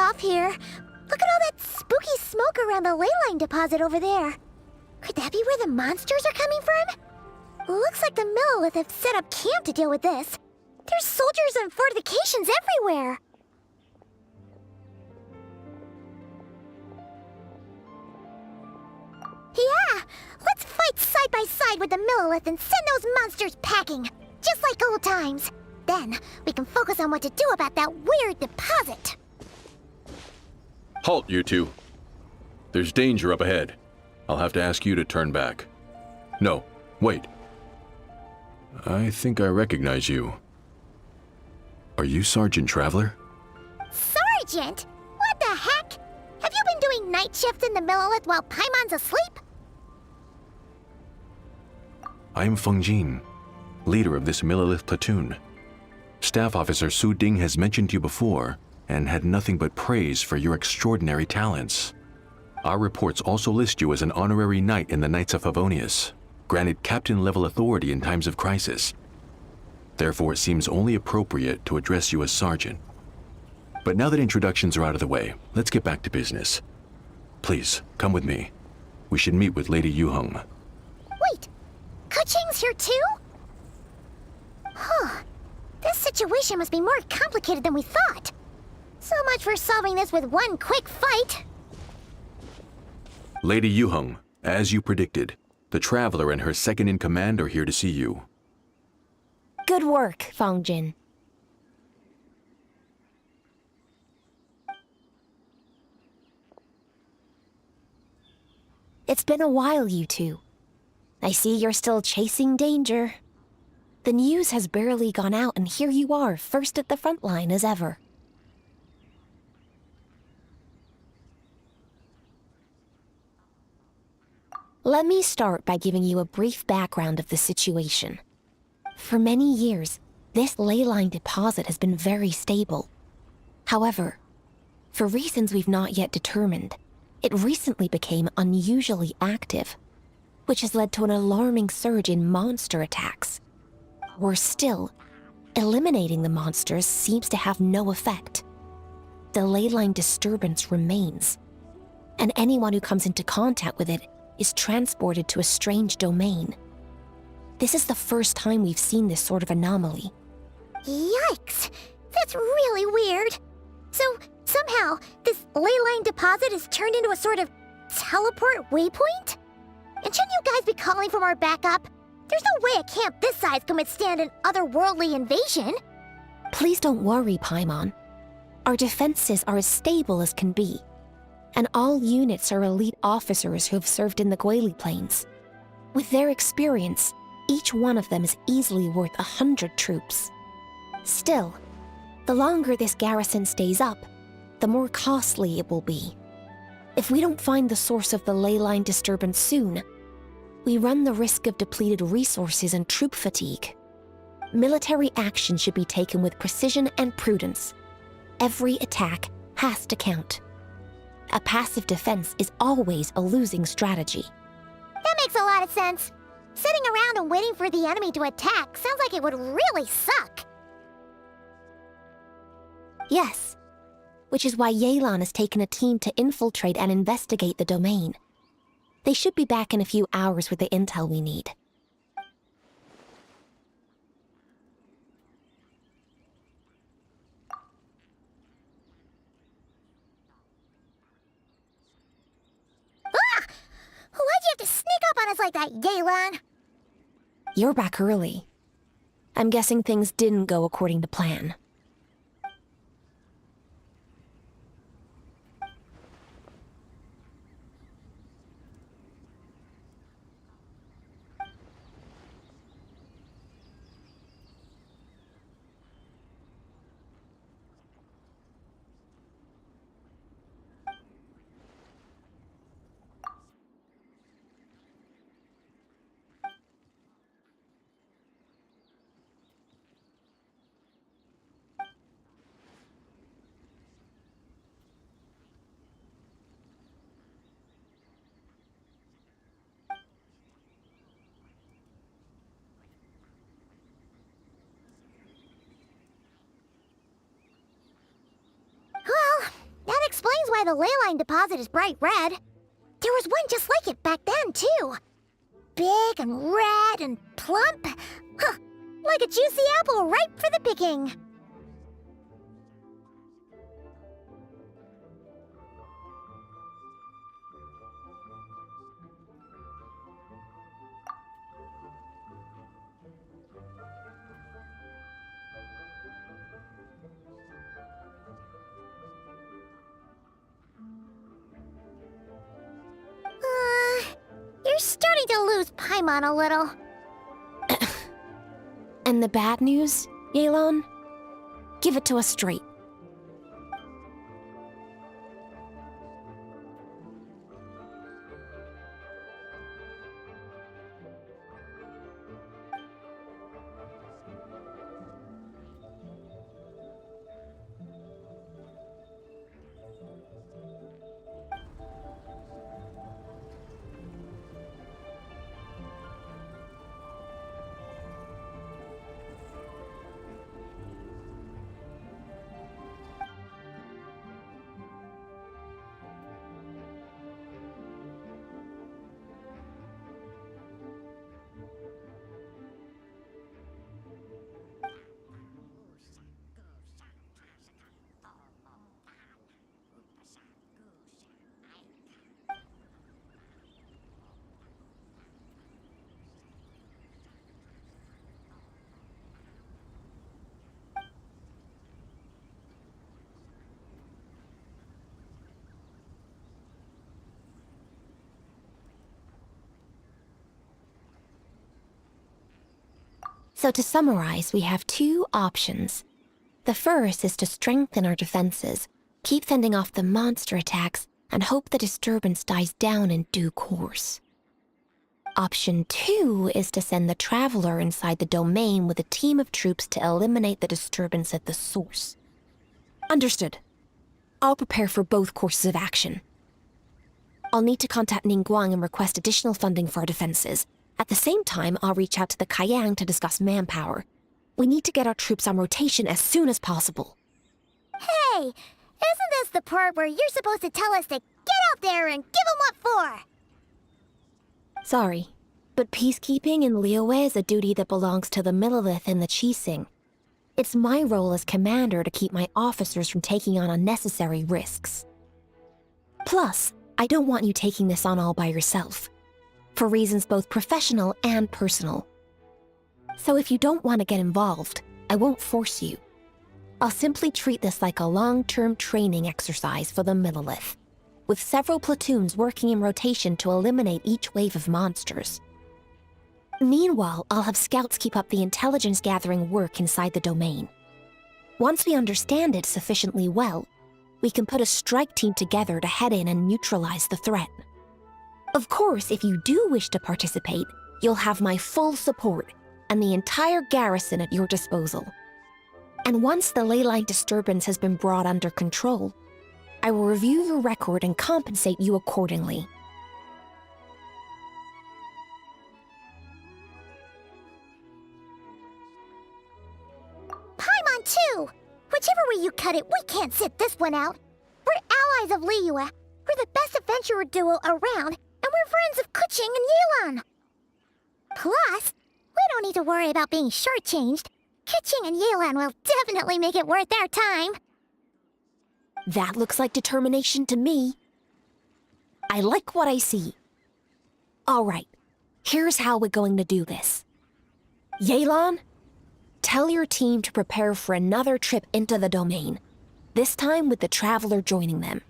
off here. Look at all that spooky smoke around the ley line deposit over there. Could that be where the monsters are coming from? Looks like the Millilith have set up camp to deal with this. There's soldiers and fortifications everywhere. Yeah, let's fight side by side with the Millilith and send those monsters packing, just like old times. Then, we can focus on what to do about that weird deposit. Halt, you two. There's danger up ahead. I'll have to ask you to turn back. No, wait. I think I recognize you. Are you Sergeant Traveler? Sergeant? What the heck? Have you been doing night shifts in the Millilith while Paimon's asleep? I am Feng Jin, leader of this Millilith platoon. Staff Officer Su Ding has mentioned you before and had nothing but praise for your extraordinary talents. Our reports also list you as an honorary knight in the Knights of Favonius, granted captain-level authority in times of crisis. Therefore, it seems only appropriate to address you as Sergeant. But now that introductions are out of the way, let's get back to business. Please, come with me. We should meet with Lady Yuheng. Wait, Keqing's here too? Huh. This situation must be more complicated than we thought. So much for solving this with one quick fight. Lady Yuheng, as you predicted, the Traveler and her second-in-command are here to see you. Good work, Feng Jin. It's been a while, you two. I see you're still chasing danger. The news has barely gone out, and here you are, first at the front line as ever. Let me start by giving you a brief background of the situation. For many years, this ley line deposit has been very stable. However, for reasons we've not yet determined, it recently became unusually active, which has led to an alarming surge in monster attacks. Worse still, eliminating the monsters seems to have no effect. The ley line disturbance remains, and anyone who comes into contact with it is transported to a strange domain. This is the first time we've seen this sort of anomaly. Yikes! That's really weird. So, somehow, this ley line deposit is turned into a sort of teleport waypoint? And shouldn't you guys be calling for more backup? There's no way a camp this size can withstand an otherworldly invasion. Please don't worry, Paimon. Our defenses are as stable as can be, and all units are elite officers who have served in the Guili Plains. With their experience, each one of them is easily worth 100 troops. Still, the longer this garrison stays up, the more costly it will be. If we don't find the source of the ley line disturbance soon, we run the risk of depleted resources and troop fatigue. Military action should be taken with precision and prudence. Every attack has to count. A passive defense is always a losing strategy. That makes a lot of sense. Sitting around and waiting for the enemy to attack sounds like it would really suck. Yes, which is why Yelan has taken a team to infiltrate and investigate the domain. They should be back in a few hours with the intel we need. Ah! Why'd you have to sneak up on us like that, Yelan? You're back early. I'm guessing things didn't go according to plan. explains why the ley line deposit is bright red. There was one just like it back then, too. Big and red and plump. Huh, like a juicy apple ripe for the picking. You're starting to lose Paimon a little. And the bad news, Yelan? Give it to us straight. So to summarize, we have two options. The first is to strengthen our defenses, keep fending off the monster attacks, and hope the disturbance dies down in due course. Option 2 is to send the Traveler inside the domain with a team of troops to eliminate the disturbance at the source. Understood. I'll prepare for both courses of action. I'll need to contact Ningguang and request additional funding for our defenses. At the same time, I'll reach out to the Kayang to discuss manpower. We need to get our troops on rotation as soon as possible. Hey, isn't this the part where you're supposed to tell us to get out there and give them what for? Sorry, but peacekeeping in Liyue is a duty that belongs to the Millelith and the Qixing. It's my role as commander to keep my officers from taking on unnecessary risks. Plus, I don't want you taking this on all by yourself, for reasons both professional and personal. So if you don't want to get involved, I won't force you. I'll simply treat this like a long-term training exercise for the Millelith, with several platoons working in rotation to eliminate each wave of monsters. Meanwhile, I'll have scouts keep up the intelligence-gathering work inside the domain. Once we understand it sufficiently well, we can put a strike team together to head in and neutralize the threat. Of course, if you do wish to participate, you'll have my full support and the entire garrison at your disposal. And once the leyline disturbance has been brought under control, I will review your record and compensate you accordingly. Paimon too! Whichever way you cut it, we can't sit this one out. We're allies of Liyue. We're the best adventurer duo around, and we're friends of Keqing and Yelan. Plus, we don't need to worry about being shortchanged. Keqing and Yelan will definitely make it worth their time. That looks like determination to me. I like what I see. All right, here's how we're going to do this. Yelan, tell your team to prepare for another trip into the domain, this time with the Traveler joining them.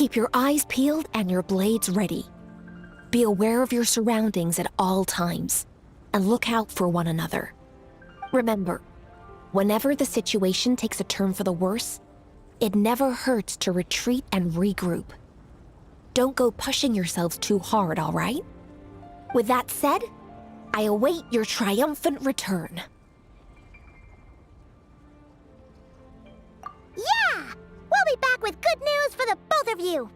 Keep your eyes peeled and your blades ready. Be aware of your surroundings at all times, and look out for one another. Remember, whenever the situation takes a turn for the worse, it never hurts to retreat and regroup. Don't go pushing yourselves too hard, all right? With that said, I await your triumphant return. Yeah! We'll be back with good news for the both of you!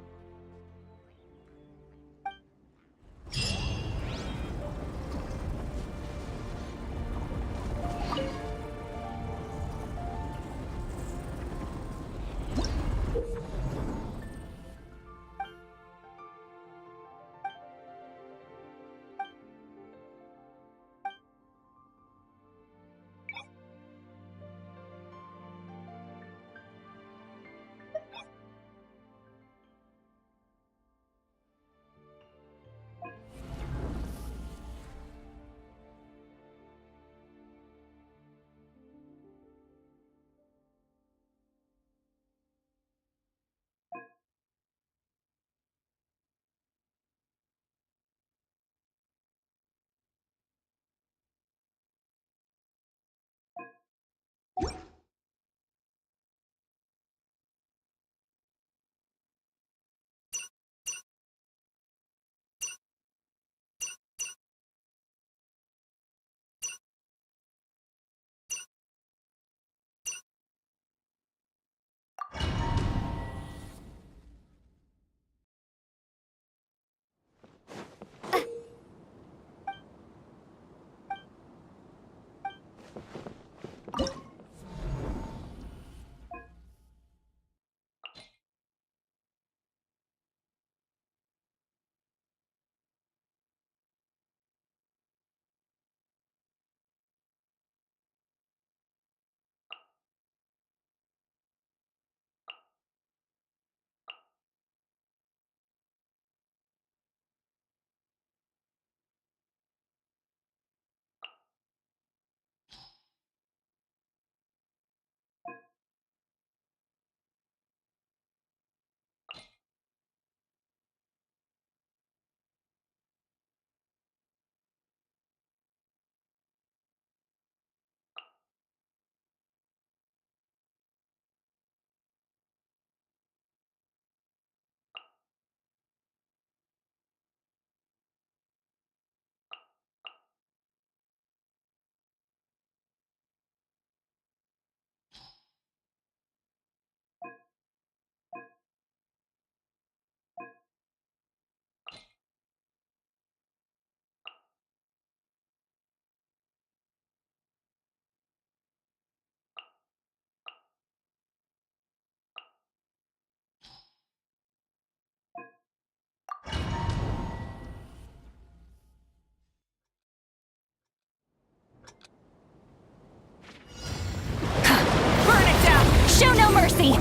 Show no mercy!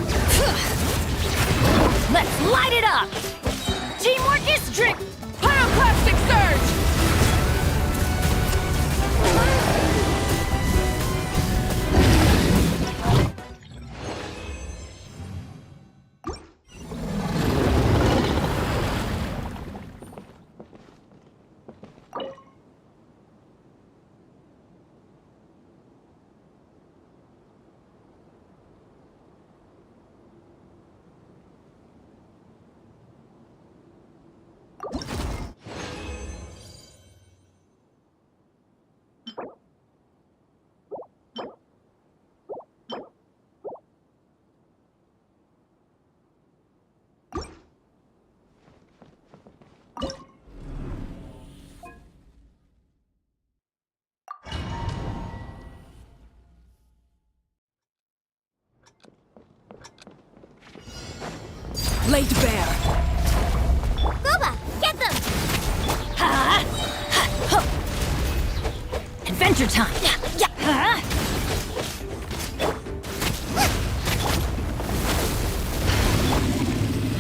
Let's light it up! Teamwork is strict! Pyroclastic surge! Laid bare. Booba, get them! Adventure time!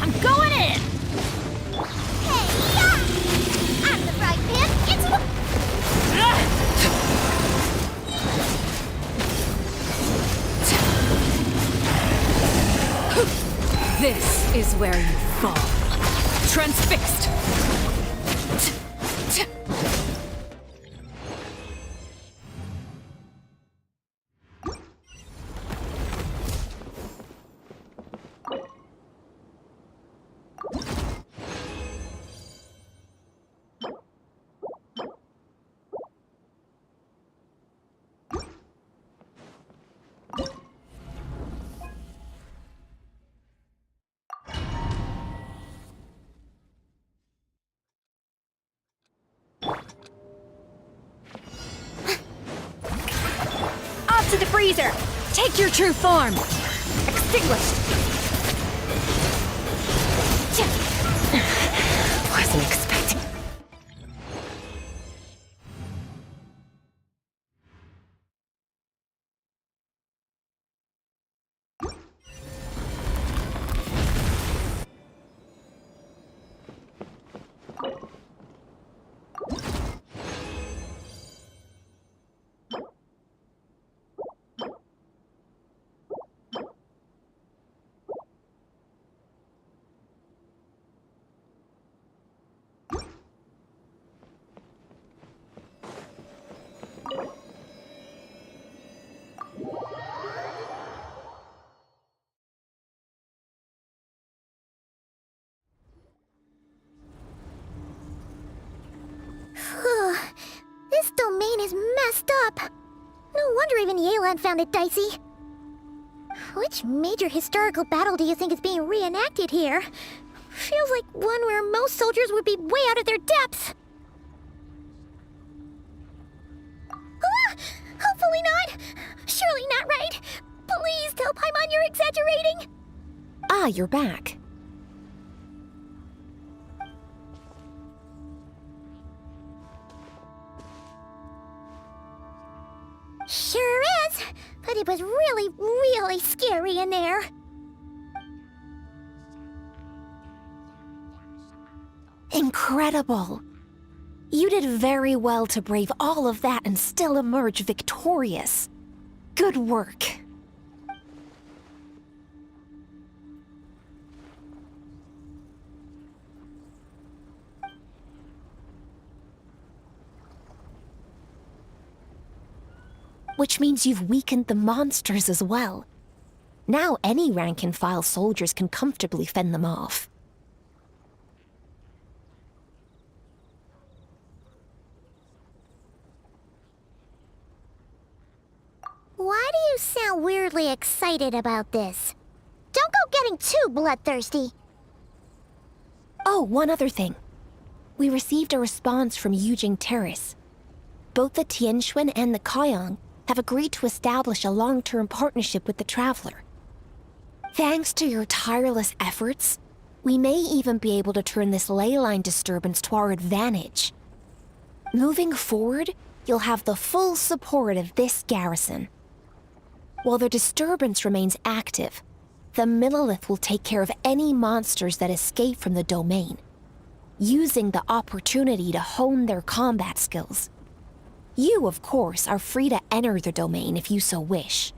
I'm going in! Hey, yeah! I'm the frying pan, it's the... This is where you fall. Transfixed! Off to the freezer! Take your true form! Extinguished! Wasn't expecting. This domain is messed up. No wonder even Yelan found it dicey. Which major historical battle do you think is being reenacted here? Feels like one where most soldiers would be way out of their depths. Ah! Hopefully not. Surely not right. Please tell Paimon you're exaggerating. Ah, you're back. Sure is, but it was really, really scary in there. Incredible. You did very well to brave all of that and still emerge victorious. Good work. Which means you've weakened the monsters as well. Now any rank-and-file soldiers can comfortably fend them off. Why do you sound weirdly excited about this? Don't go getting too bloodthirsty. Oh, one other thing. We received a response from Yujing Terrace. Both the Tianxuan and the Kaiyang have agreed to establish a long-term partnership with the Traveler. Thanks to your tireless efforts, we may even be able to turn this ley line disturbance to our advantage. Moving forward, you'll have the full support of this garrison. While the disturbance remains active, the Millelith will take care of any monsters that escape from the domain, using the opportunity to hone their combat skills. You, of course, are free to enter the domain if you so wish.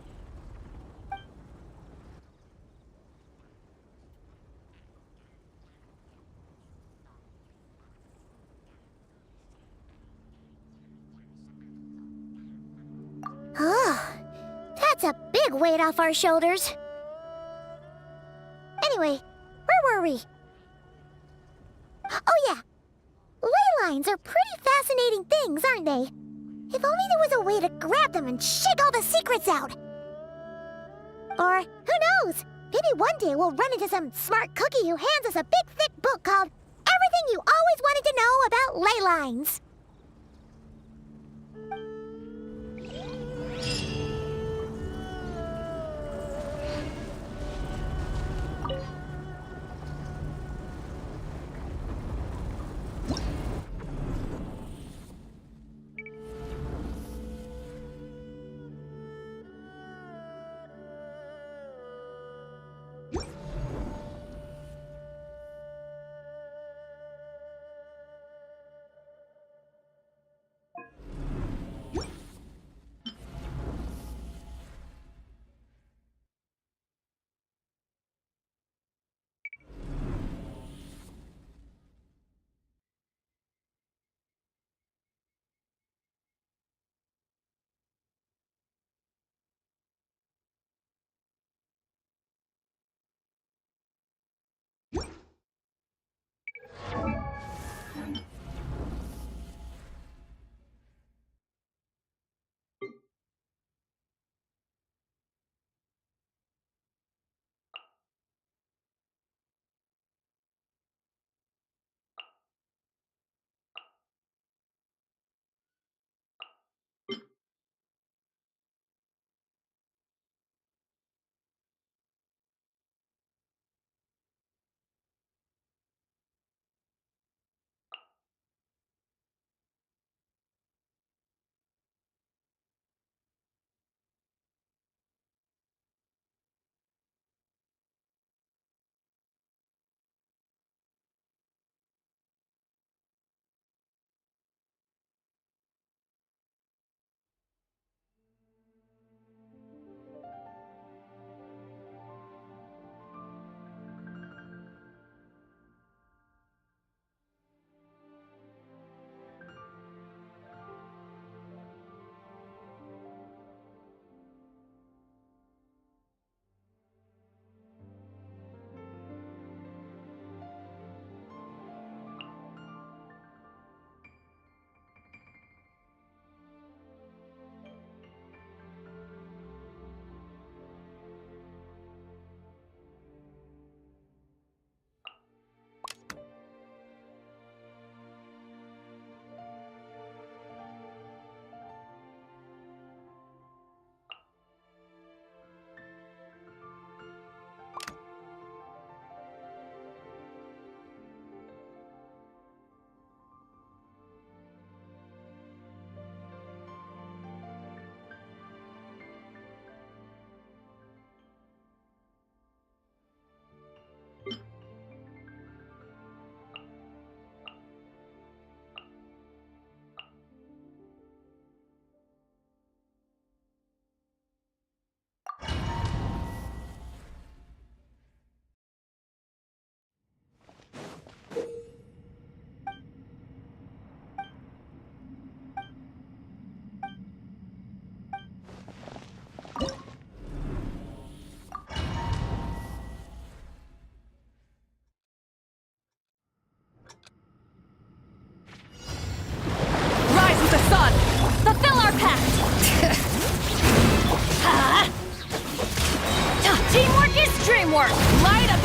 Oh, that's a big weight off our shoulders. Anyway, where were we? Oh yeah, ley lines are pretty fascinating things, aren't they? If only there was a way to grab them and shake all the secrets out. Or, who knows? Maybe one day we'll run into some smart cookie who hands us a big thick book called Everything You Always Wanted to Know About Ley Lines.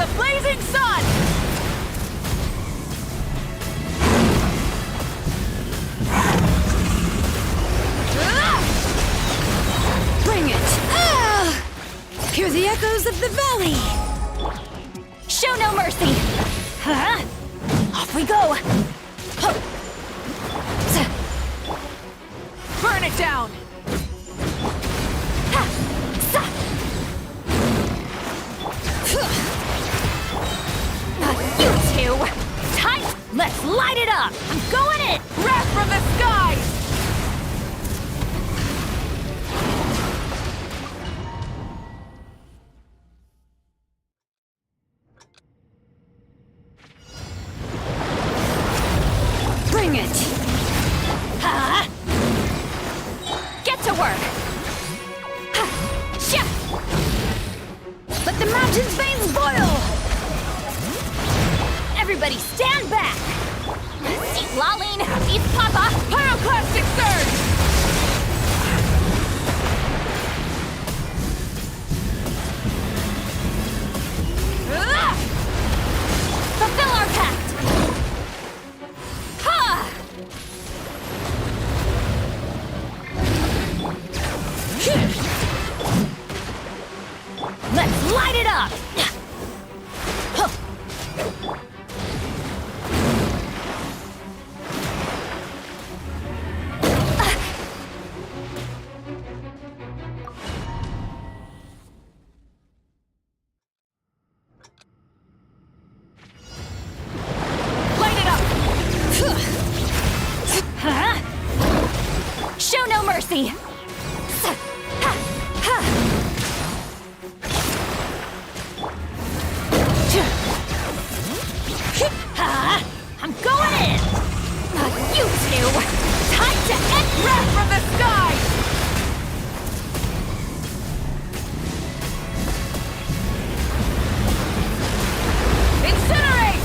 the blazing sun! Bring it! Hear the echoes of the valley! Show no mercy! Huh? Off we go! Burn it down! You two! Tight! Let's light it up! I'm going in! Wrath from the skies! Bring it! Get to work! Let the mountain's veins boil! Everybody stand back! See Laline, East Papa! Pyroclastic surge! Fulfill our pact! Ha! Let's light it up! Light it up! Show no mercy! I'm going in! You two! Time to end Wrath from the sky! Incinerate!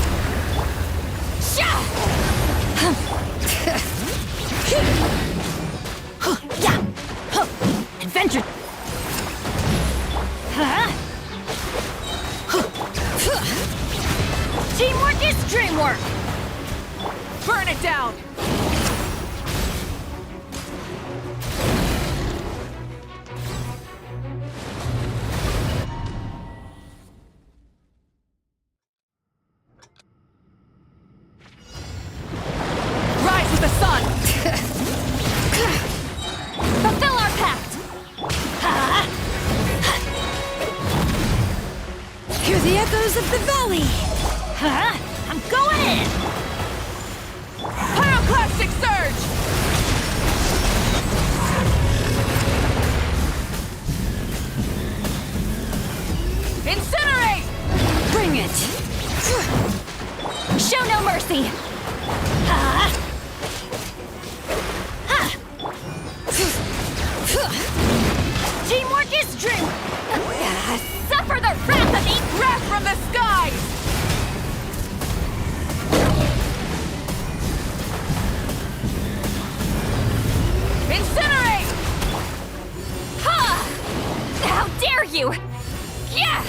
Adventure! Teamwork is dreamwork! Burn it down! Rise with the sun! Fulfill our pact! Hear the echoes of the valley! I'm going in! Pyroclastic surge! Incinerate! Bring it! Show no mercy! Teamwork is dream! Suffer the wrath of me! Wrath from the skies! Incinerate! How dare you! Yeah!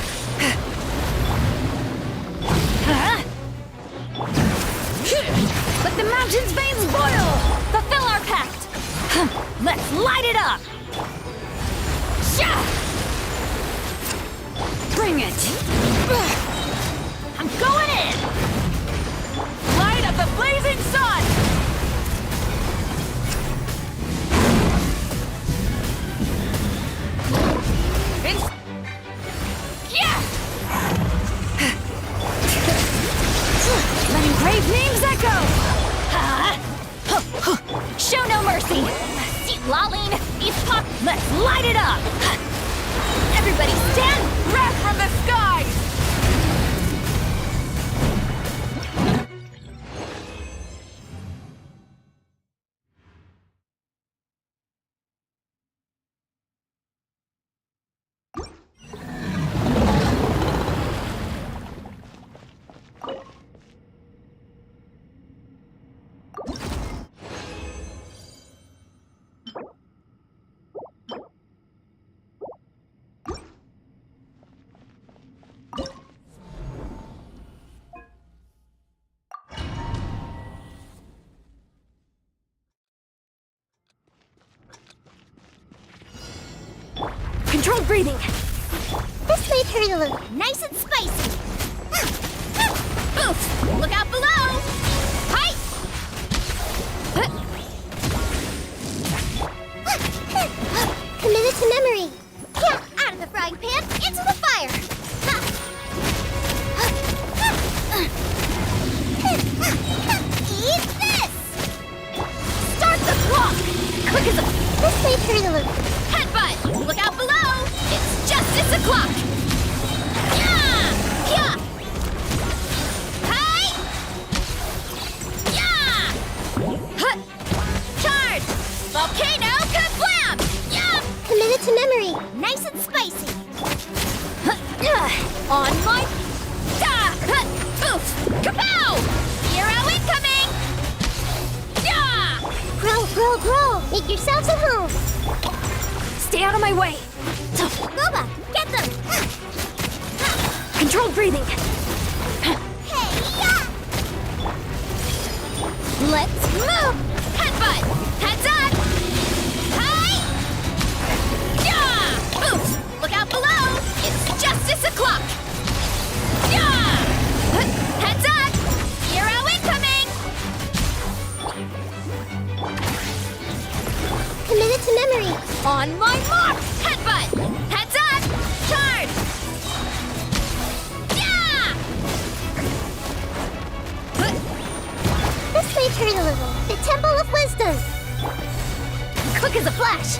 Let the mountain's veins boil! Fulfill our pact! Let's light it up! Bring it! I'm going in! Light of the blazing sun! Yeah! Let engraved names echo! Show no mercy! See Laline, East Pop, let's light it up! Everybody stand! Wrath from the skies! Controlled breathing. This may turn a little nice and spicy. Oof! Look out below! Hi! Committed to memory. Yeah, out of the frying pan, into the fire. Eat this! Start the clock! Quick as a This may turn a little. headbutt! Look out below! It's justice o'clock! Yeah! Yeah! Hi! Yeah! Huh! Charge! Volcano kablam! Yeah! Committed to memory. Nice and spicy. On my... Oof! Kapow! Hero incoming! Yeah! Grow, grow, grow. Make yourselves at home. Stay out of my way! Boba, get them. Controlled breathing! Hey, yeah. Let's move! Headbutt! Heads up! Hi! Yeah! Oof! Look out below! It's justice o'clock! Yeah! Heads up! Hero incoming! Committed to memory. On my mark! Headbutt! Heads up! Charge! Yeah! This may turn a little. The Temple of Wisdom. Quick as a flash!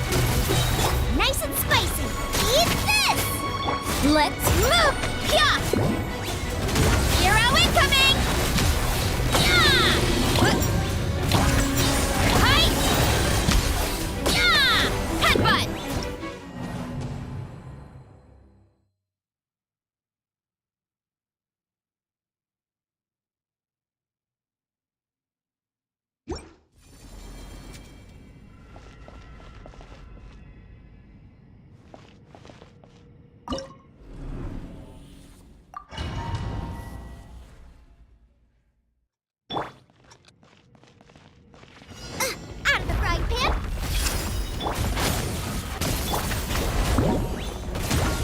Nice and spicy. Eat this. Let's move! Yeah! Hero incoming! Yeah! Hi! Yeah! Headbutt! Out of the frying pan.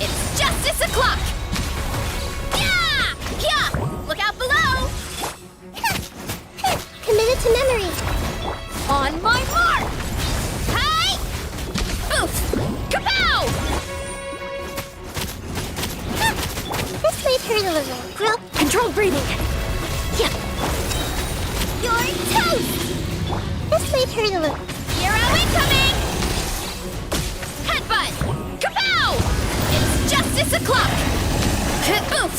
It's justice o'clock! Yeah! Yeah! Look out below! Committed to memory. On my mark! Hi! Oof! Kapow! This may turn a little. Grow. Controlled breathing! Yeah! You're toast. This may turn a little. Hero incoming! Headbutt! Kapow! It's justice o'clock! Oof!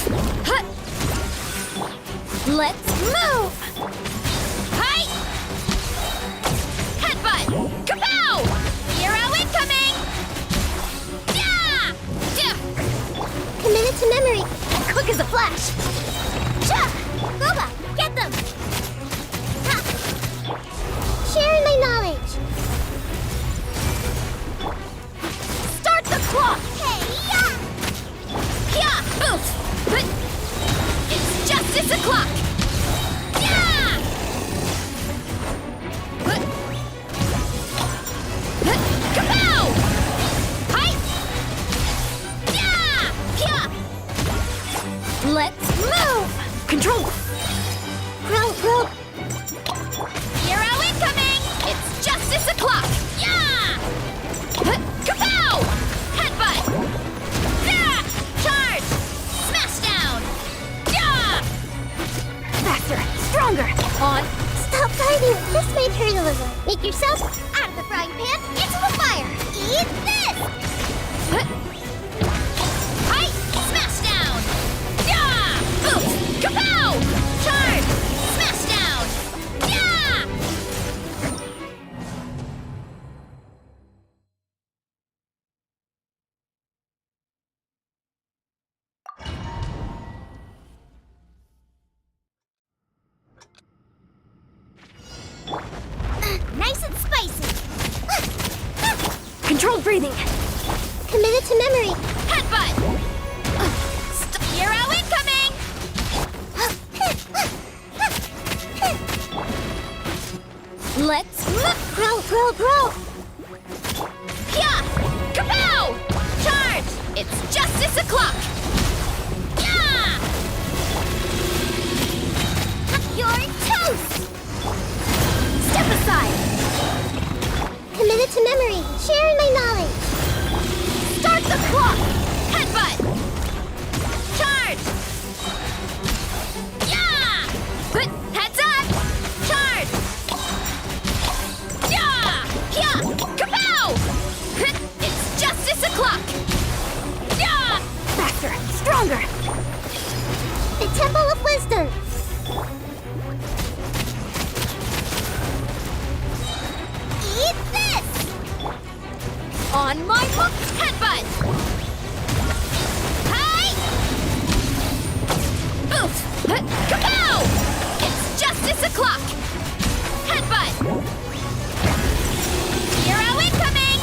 Let's move! Hi! Headbutt! Kapow! Hero incoming! Yeah! Yeah! Committed to memory. Quick as a flash! Cha! Boba, get them. Ha! Sharing my knowledge. Start the clock! Hey, yeah! Yeah! Oof! It's justice o'clock! Yeah! Kapow! Hi! Yeah! Yeah! Let's move! Control! Grow, grow. Hero incoming! It's justice o'clock! Yeah! Kapow! Headbutt! Yeah! Charge! Smash down! Yeah! Faster! Stronger! On! Stop fighting. This may turn a little. Make yourself out of the frying pan, into the fire. Eat this. Hi! Smash down! Yeah! Oof! Kapow! Charge! Smash down! Yeah! Nice and spicy. Controlled breathing! Committed to memory. Headbutt! Hero incoming! Let's move! Grow, grow, grow. Yeah! Kapow! Charge! as a clock! Yeah! You're toast! Step aside! Committed to memory, sharing my knowledge. Start the clock! Headbutt! Charge! Yeah! Good. Heads up! Charge! Yeah! Yeah! Kapow! It's justice o'clock! Yeah! Faster, stronger. The Temple of Wisdom. Eat this! On my hook! Headbutt! Hi! Oof! Kapow! It's justice o'clock! Headbutt! Hero incoming!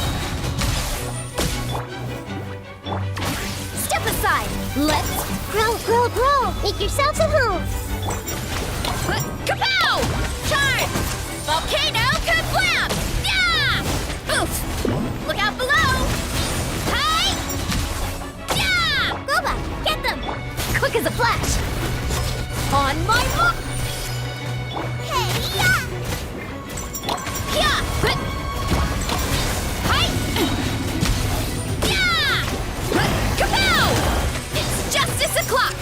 Step aside! Let's... Grow, grow, grow. Make yourselves at home. Kapow! Charge! Volcano kablam! Yeah! Oof! Look out below! Hi! Yeah! Goba, get them. Quick as a flash! On my hook! Hey, yeah. Yeah! Hi! Yeah! Kapow! It's justice o'clock!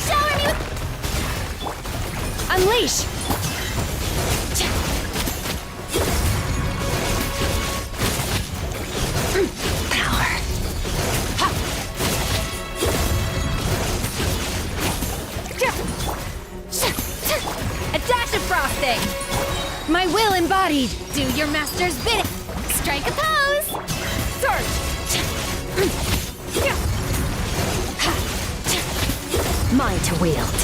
Shower me with... Unleash! Power. A dash of frosting! My will embodied! Do your master's bidding! Strike a pose! Surge! Mine to wield.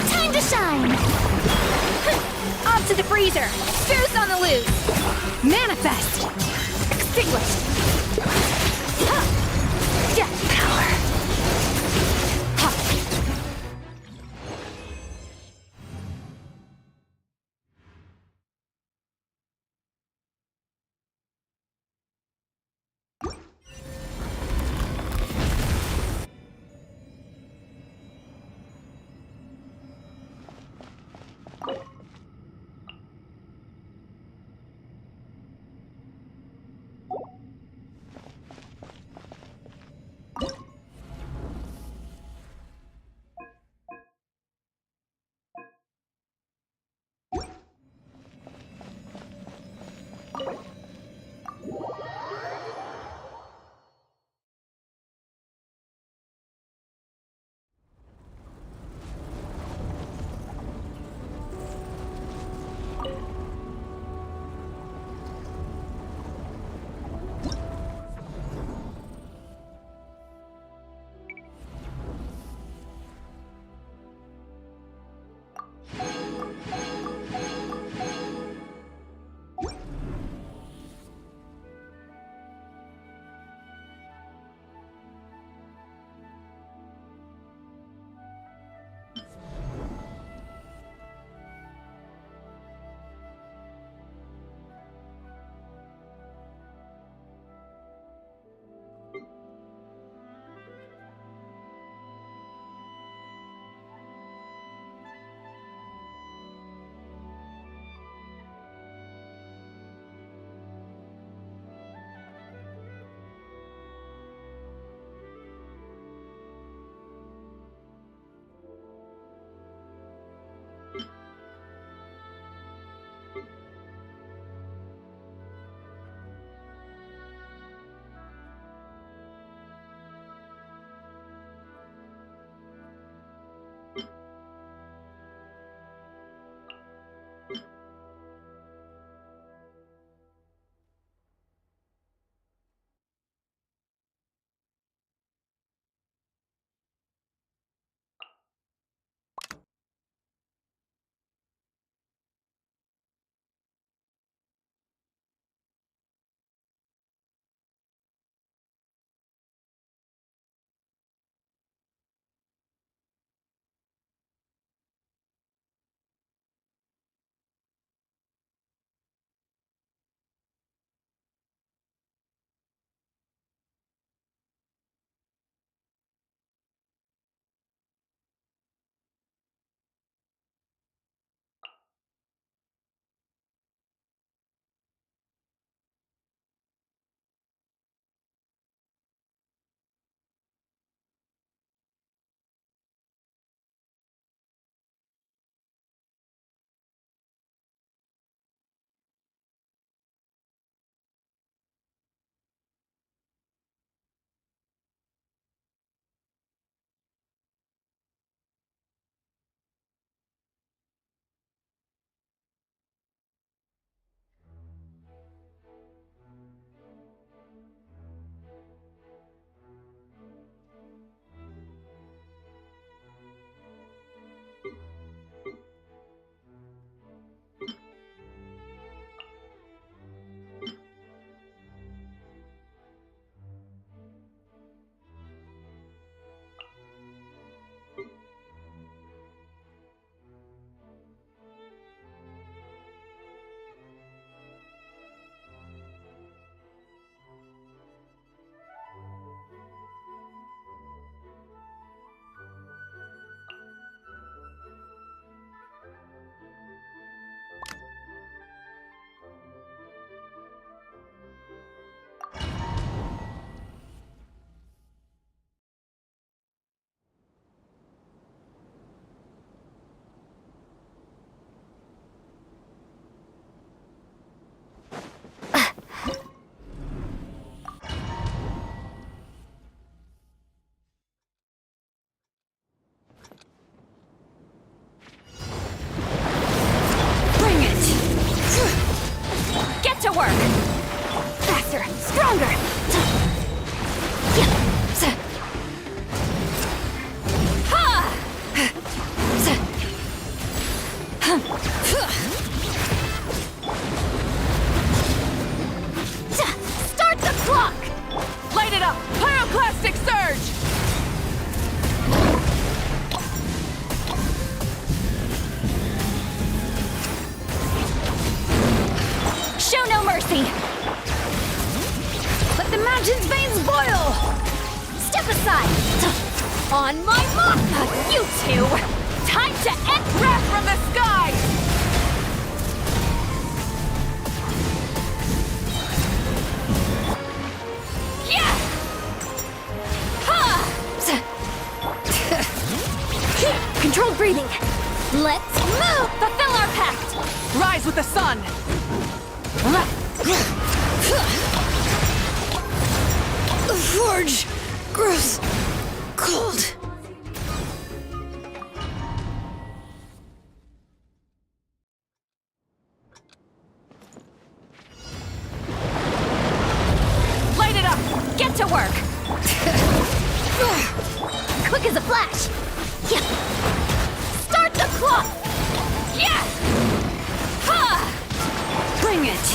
Time to shine! Off to the freezer! Juice on the loose! Manifest! Extinguished! Death power! Start the clock! Light it up! Pyroclastic surge! Show no mercy! Let the mountain's veins boil! Step aside! On my mark! You two! Time to end wrath from the sky! Yeah! Ha! Controlled breathing! Let's move! Fulfill our pact! Rise with the sun! The forge grows cold. Light it up! Get to work! Quick as a flash! Yeah! Start the clock! Yeah! Ha! Bring it!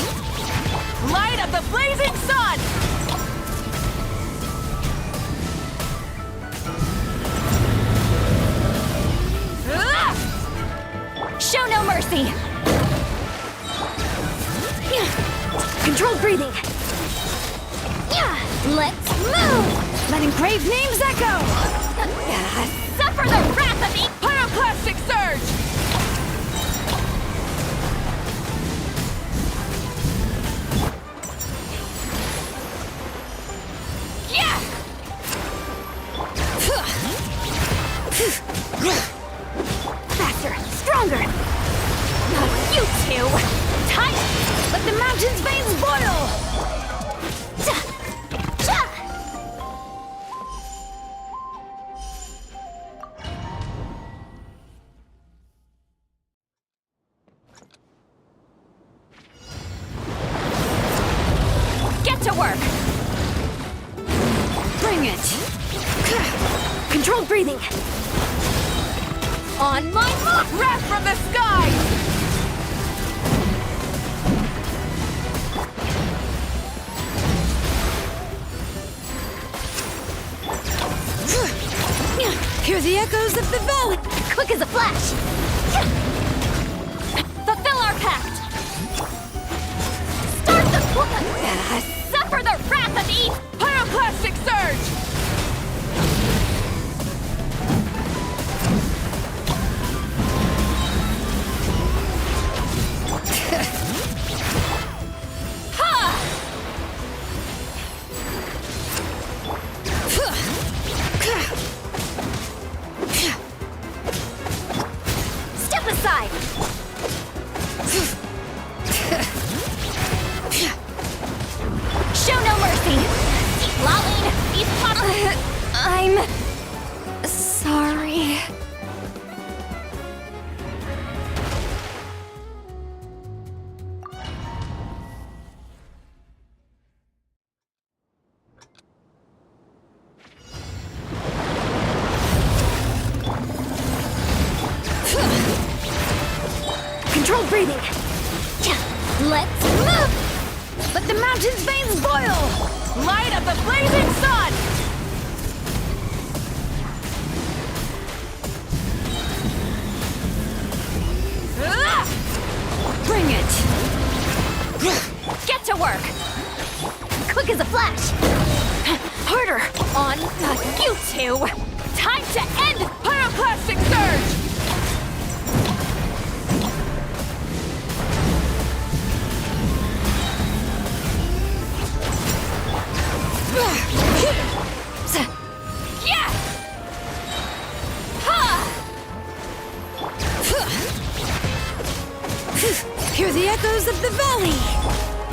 Light up the blazing sun! Show no mercy! Controlled breathing! Let's move! Letting grave names echo! Suffer the wrath of the pyroclastic surge! Yeah! Faster, stronger! You two! Time! Let the mountain's veins boil! Get to work! Bring it! Controlled breathing! On my mark! Wrath from the sky! Hear the echoes of the valley. Quick as a flash! Fulfill our pact! Start the clock! Suffer the wrath of the pyroclastic surge! Step aside! Show no mercy! Lolling! I'm sorry. Controlled breathing! Let's move! Let the mountain's veins boil! Light up the blazing sun! Bring it! Get to work! Quick as a flash! Harder! On you two! Time to end pyroclastic surge! Yeah! Ha! Hear the echoes of the valley.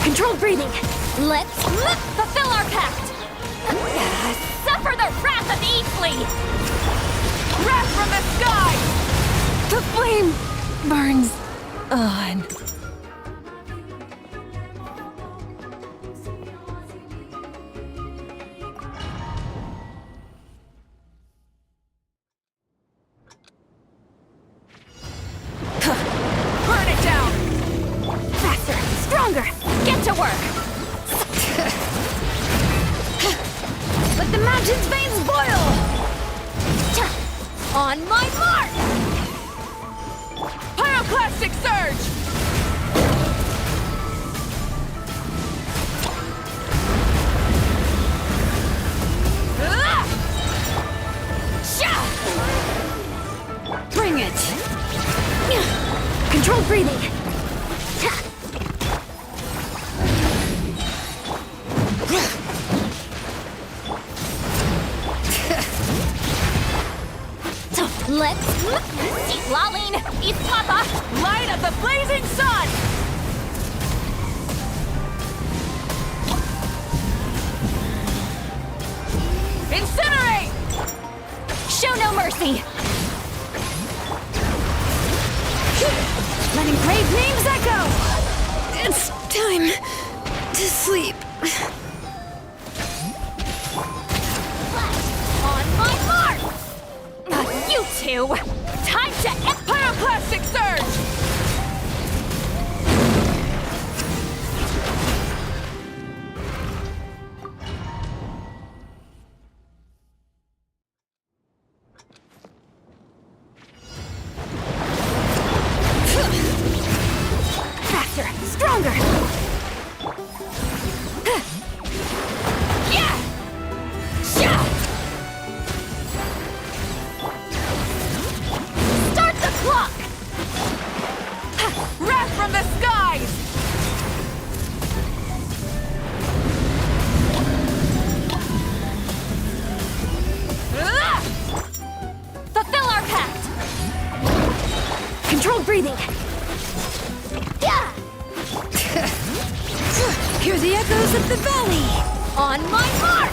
Controlled breathing. Let's fulfill our pact. Suffer the wrath of Eastly. Wrath from the sky. The flame burns on. to work! Let the mountain's veins boil! On my mark! Pyroclastic surge! Bring it! Controlled breathing! Let's see, Laline, it's Papa. Light of the blazing sun! Incinerate! Show no mercy. Let engraved names echo! It's time to sleep. On my mark. You two! Time to end Pyroclastic surge! Faster! Stronger! Yeah! Yeah! Start the clock. Wrath from the skies! Fulfill our pact. Controlled breathing! Yeah. Hear the echoes of the valley! On my mark.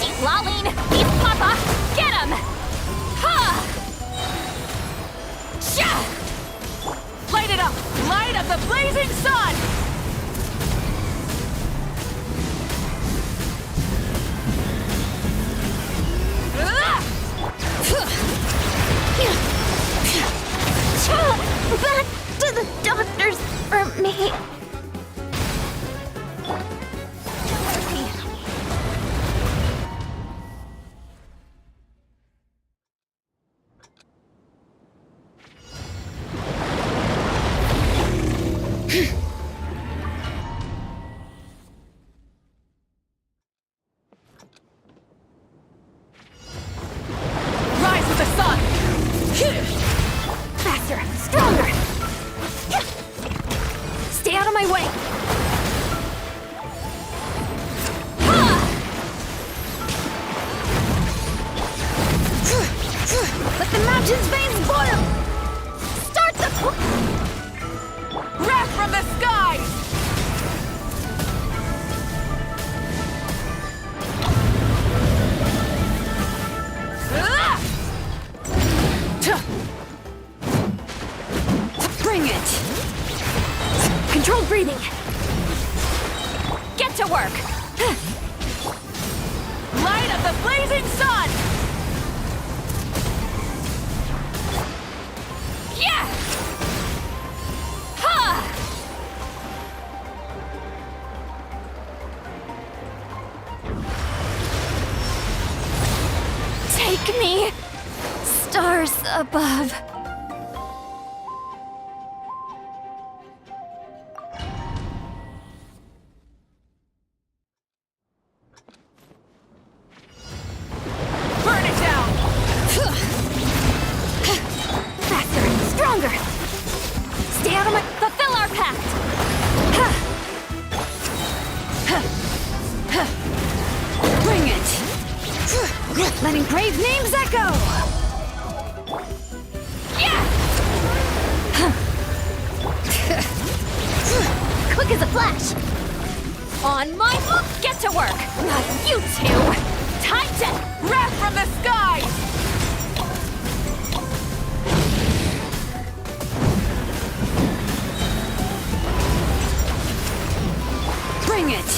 See, Laline, it's Papa. Get him! Ha! Sha! Light it up! Light of the blazing sun! Back to the doctors for me. Rise with the sun! Faster! Stronger! Stay out of my way! Let the mountain's veins boil! Start the Wrath from the skies! Bring it! Controlled breathing! Get to work! Light of the blazing sun! Yeah! Ha! Take me, stars above. Burn it down! Faster! Stronger! Stay out of my... Fulfill our pact! Bring it! Let engraved names echo! Yeah! Quick as a flash. On my mark! Get to work! Not you two! Time to... Wrath from the skies! Bring it!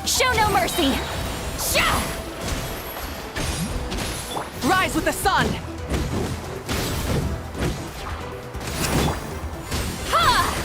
Show no mercy. Sha! Rise with the sun! Ha!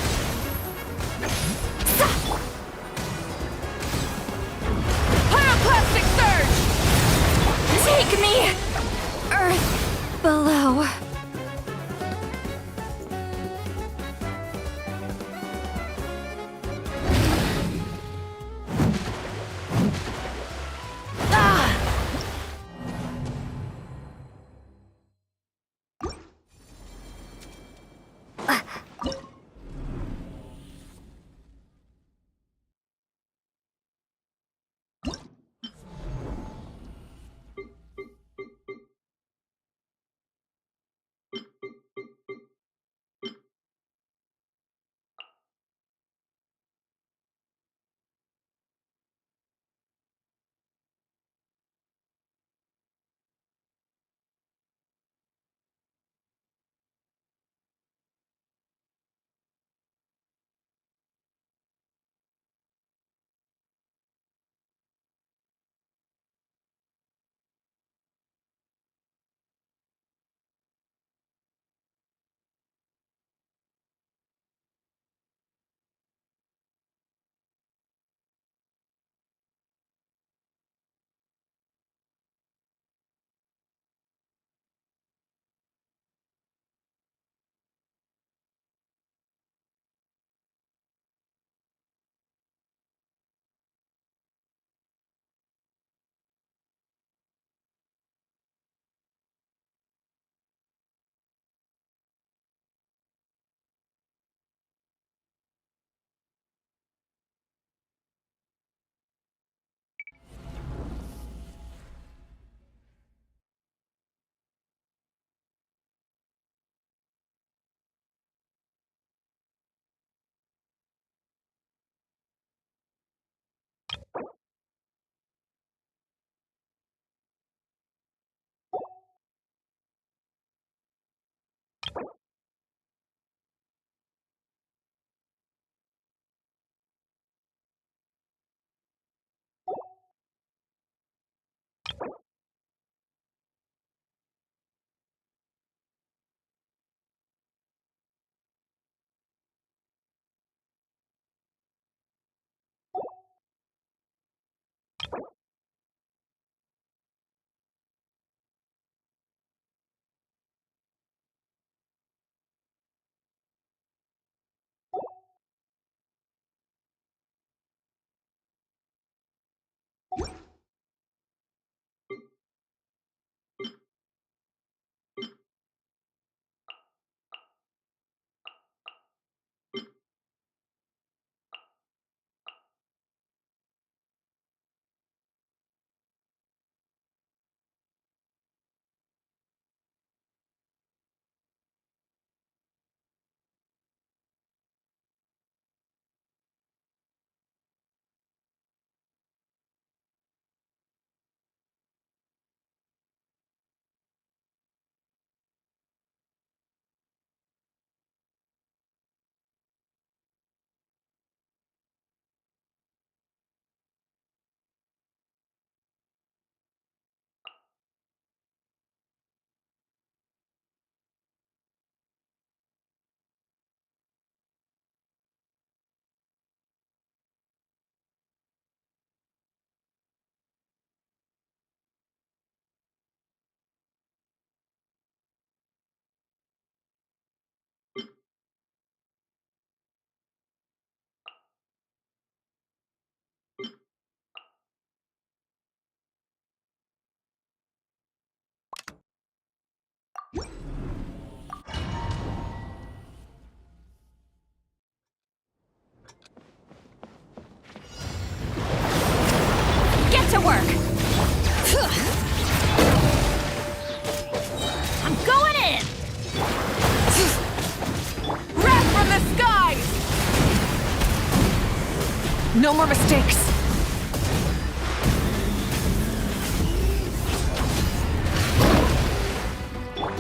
No more mistakes!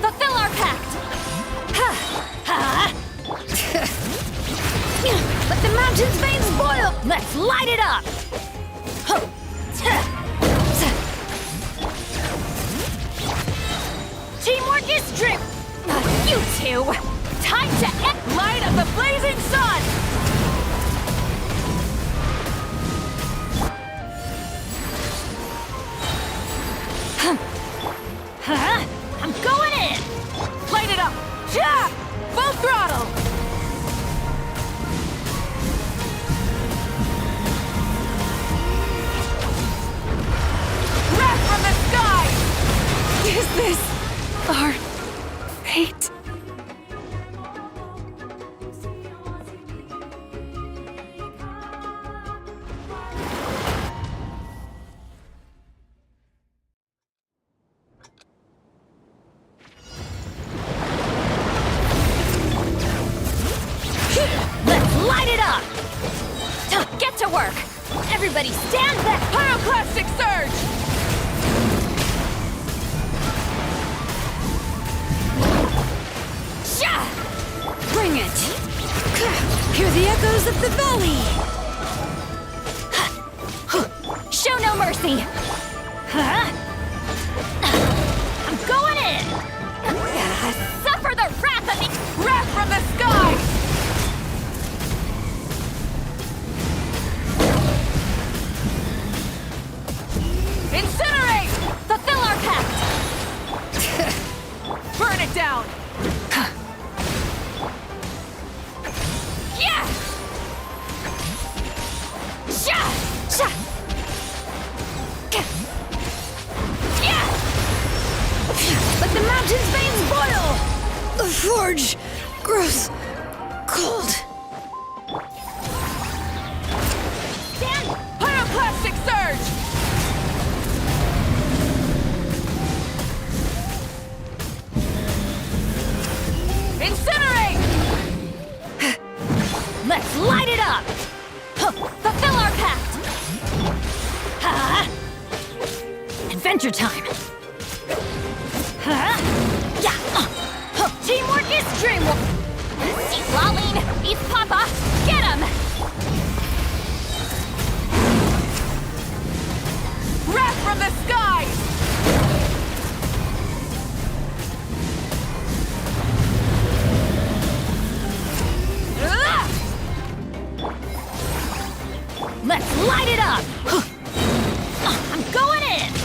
Fulfill our pact! Let the mountain's veins boil! Let's light it up! Teamwork is dream! You two! Time to end light of the blazing sun! I'm going in! Light it up! Yeah! Full throttle! Wrath from the sky! Is this our fate? Let's light it up! Get to work! Everybody stand back! Pyroclastic surge! Sha! Bring it! Hear the echoes of the valley! Show no mercy! I'm going in! Suffer the wrath of the... Wrath from the sky! Incinerate! Fulfill our pact! Burn it down! Yeah! Sha! Sha! Yeah! Let the mountain's veins boil! The forge grows cold. Stand! Pyroclastic surge! Incinerate! Let's light it up! Fulfill our pact! Adventure time! Yeah! Teamwork is dreamwork! See Lolene! He's Papa! Get him! Wrath from the skies! Let's light it up! I'm going in!